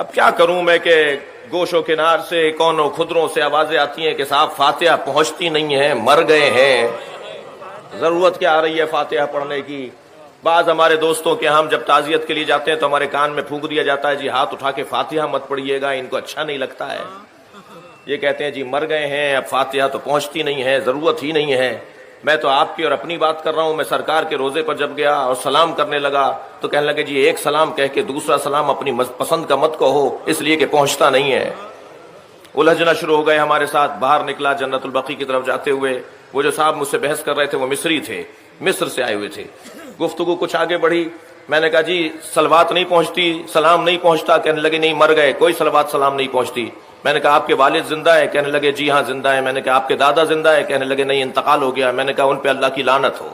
اب کیا کروں میں کہ گوش و کنار سے کونوں خدروں سے آوازیں آتی ہیں کہ صاحب فاتحہ پہنچتی نہیں ہے، مر گئے ہیں، ضرورت کیا آ رہی ہے فاتحہ پڑھنے کی. بعض ہمارے دوستوں کے ہم جب تعزیت کے لیے جاتے ہیں تو ہمارے کان میں پھونک دیا جاتا ہے جی ہاتھ اٹھا کے فاتحہ مت پڑھیے گا، ان کو اچھا نہیں لگتا ہے. یہ کہتے ہیں جی مر گئے ہیں، اب فاتحہ تو پہنچتی نہیں ہے، ضرورت ہی نہیں ہے. میں تو آپ کی اور اپنی بات کر رہا ہوں. میں سرکار کے روزے پر جب گیا اور سلام کرنے لگا تو کہنے لگے جی ایک سلام کہہ کے دوسرا سلام اپنی پسند کا مت کہو اس لیے کہ پہنچتا نہیں ہے. الجھنا شروع ہو گئے ہمارے ساتھ. باہر نکلا جنت البقیع کی طرف جاتے ہوئے. وہ جو صاحب مجھ سے بحث کر رہے تھے وہ مصری تھے، مصر سے آئے ہوئے تھے. گفتگو کچھ آگے بڑھی. میں نے کہا جی صلوات نہیں پہنچتی، سلام نہیں پہنچتا. کہنے لگے نہیں مر گئے، کوئی صلوات سلام نہیں پہنچتی. میں نے کہا آپ کے والد زندہ ہے؟ کہنے لگے جی ہاں زندہ ہے. میں نے کہا آپ کے دادا زندہ ہے؟ کہنے لگے نہیں انتقال ہو گیا. میں نے کہا ان پہ اللہ کی لعنت ہو.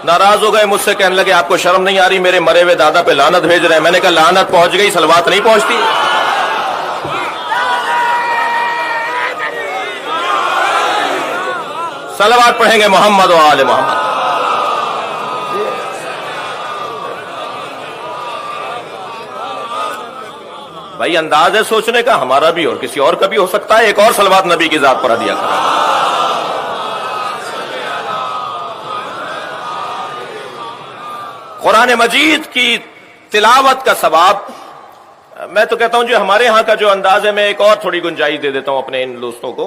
ناراض ہو گئے مجھ سے، کہنے لگے آپ کو شرم نہیں آ رہی میرے مرے ہوئے دادا پہ لعنت بھیج رہے ہیں. میں نے کہا لعنت پہنچ گئی، صلوات نہیں پہنچتی. صلوات پڑھیں گے محمد و آل محمد. بھائی انداز ہے سوچنے کا ہمارا بھی اور کسی اور کا بھی ہو سکتا ہے. ایک اور صلوات نبی کی ذات پر دیا کریں. قرآن مجید کی تلاوت کا ثواب، میں تو کہتا ہوں جو ہمارے ہاں کا جو انداز ہے، میں ایک اور تھوڑی گنجائش دے دیتا ہوں اپنے ان دوستوں کو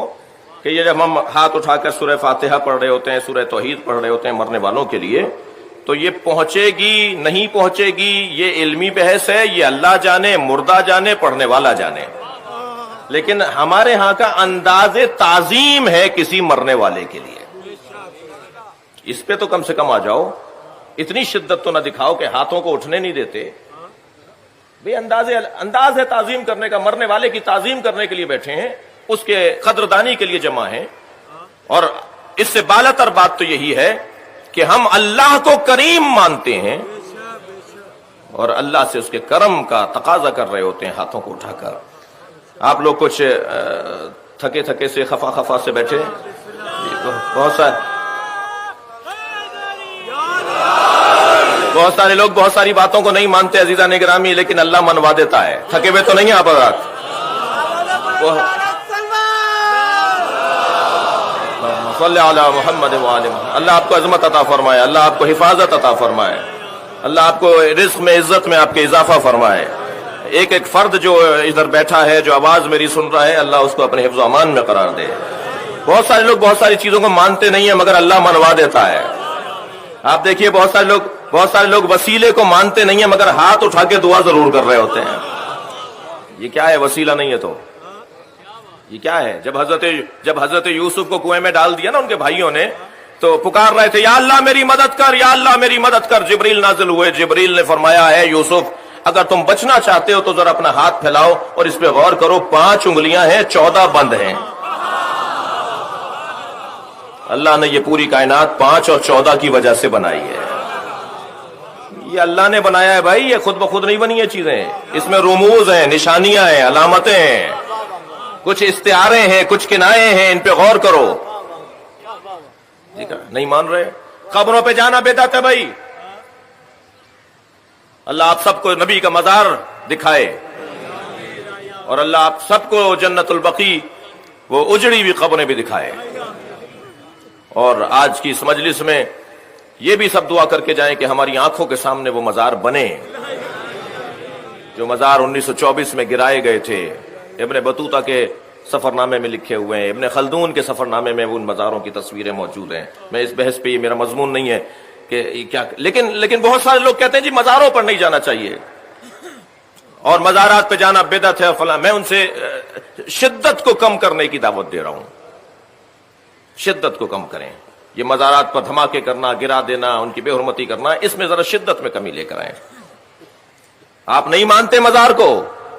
کہ یہ جب ہم ہاتھ اٹھا کر سورہ فاتحہ پڑھ رہے ہوتے ہیں، سورہ توحید پڑھ رہے ہوتے ہیں مرنے والوں کے لیے، تو یہ پہنچے گی نہیں پہنچے گی یہ علمی بحث ہے، یہ اللہ جانے، مردہ جانے، پڑھنے والا جانے. لیکن ہمارے ہاں کا انداز تعظیم ہے کسی مرنے والے کے لیے. اس پہ تو کم سے کم آ جاؤ. اتنی شدت تو نہ دکھاؤ کہ ہاتھوں کو اٹھنے نہیں دیتے. بھئی انداز ہے تعظیم کرنے کا. مرنے والے کی تعظیم کرنے کے لیے بیٹھے ہیں، اس کے قدردانی کے لیے جمع ہیں. اور اس سے بالاتر بات تو یہی ہے کہ ہم اللہ کو کریم مانتے ہیں اور اللہ سے اس کے کرم کا تقاضا کر رہے ہوتے ہیں ہاتھوں کو اٹھا کر. آپ لوگ کچھ تھکے تھکے سے خفا سے بیٹھے. بہت سارے لوگ بہت ساری باتوں کو نہیں مانتے عزیزان گرامی، لیکن اللہ منوا دیتا ہے. تھکے ہوئے تو نہیں آپ حضرات؟ صلی علی محمد وآلہ محمد. اللہ آپ کو عظمت عطا فرمائے، اللہ آپ کو حفاظت عطا فرمائے، اللہ آپ کو رزق میں عزت میں آپ کے اضافہ فرمائے. ایک ایک فرد جو ادھر بیٹھا ہے، جو آواز میری سن رہا ہے، اللہ اس کو اپنے حفظ و امان میں قرار دے. بہت سارے لوگ بہت ساری چیزوں کو مانتے نہیں ہیں مگر اللہ منوا دیتا ہے. آپ دیکھیے بہت سارے لوگ وسیلے کو مانتے نہیں ہیں مگر ہاتھ اٹھا کے دعا ضرور کر رہے ہوتے ہیں. یہ کیا ہے؟ وسیلہ نہیں ہے تو یہ کیا ہے؟ جب حضرت یوسف کو کنویں میں ڈال دیا نا ان کے بھائیوں نے، تو پکار رہے تھے یا اللہ میری مدد کر، یا اللہ میری مدد کر. جبریل نازل ہوئے. جبریل نے فرمایا ہے یوسف اگر تم بچنا چاہتے ہو تو ذرا اپنا ہاتھ پھیلاؤ اور اس پہ غور کرو. 5 انگلیاں ہیں، 14 بند ہیں. اللہ نے یہ پوری کائنات 5 اور 14 کی وجہ سے بنائی ہے. یہ اللہ نے بنایا ہے بھائی، یہ خود بخود نہیں بنی یہ چیزیں. اس میں رموز ہیں، نشانیاں ہیں، علامتیں ہیں، کچھ استعارے ہیں، کچھ کنائے ہیں. ان پہ غور کرو. نہیں مان رہے؟ قبروں پہ جانا بدعت ہے بھائی. اللہ آپ سب کو نبی کا مزار دکھائے اور اللہ آپ سب کو جنت البقیع وہ اجڑی ہوئی قبریں بھی دکھائے. اور آج کی اس مجلس میں یہ بھی سب دعا کر کے جائیں کہ ہماری آنکھوں کے سامنے وہ مزار بنے جو مزار 1924 میں گرائے گئے تھے. ابن بطوطہ کے سفر نامے میں لکھے ہوئے ہیں، ابن خلدون کے سفر نامے میں ان مزاروں کی تصویریں موجود ہیں. میں اس بحث پہ، یہ میرا مضمون نہیں ہے کہ کیا، لیکن بہت سارے لوگ کہتے ہیں جی مزاروں پر نہیں جانا چاہیے اور مزارات پہ جانا بدعت ہے فلاں. میں ان سے شدت کو کم کرنے کی دعوت دے رہا ہوں. شدت کو کم کریں. یہ مزارات پر دھماکے کرنا، گرا دینا، ان کی بے حرمتی کرنا، اس میں ذرا شدت میں کمی لے کر آئیں. آپ نہیں مانتے مزار کو،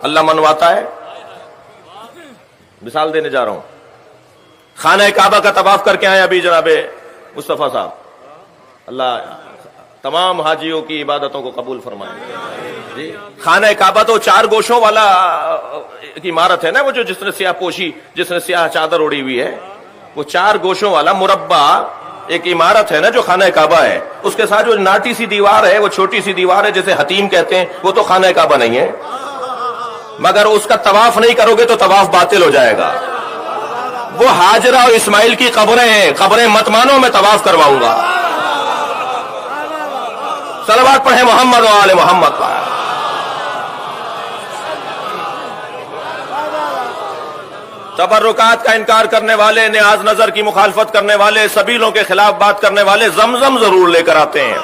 اللہ منواتا ہے. مثال دینے جا رہا ہوں. خانہ کعبہ کا طواف کر کے آئے ابھی جناب مصطفیٰ صاحب. اللہ تمام حاجیوں کی عبادتوں کو قبول فرمائے. جی خانہ کعبہ تو 4 گوشوں والا کی عمارت ہے نا، وہ جو جس نے سیاہ پوشی، جس نے سیاہ چادر اوڑی ہوئی ہے، وہ 4 گوشوں والا مربع ایک عمارت ہے نا جو خانہ کعبہ ہے، اس کے ساتھ جو ناٹی سی دیوار ہے، وہ چھوٹی سی دیوار ہے جسے حتیم کہتے ہیں، وہ تو خانہ کعبہ نہیں ہے، مگر اس کا طواف نہیں کرو گے تو طواف باطل ہو جائے گا۔ وہ ہاجرہ اور اسماعیل کی قبریں ہیں، قبریں مت مانو، میں طواف کرواؤں گا۔ صلوات پڑھیں محمد و آل محمد پر۔ تبرکات کا انکار کرنے والے، نیاز نظر کی مخالفت کرنے والے، سبیلوں کے خلاف بات کرنے والے زمزم ضرور لے کر آتے ہیں۔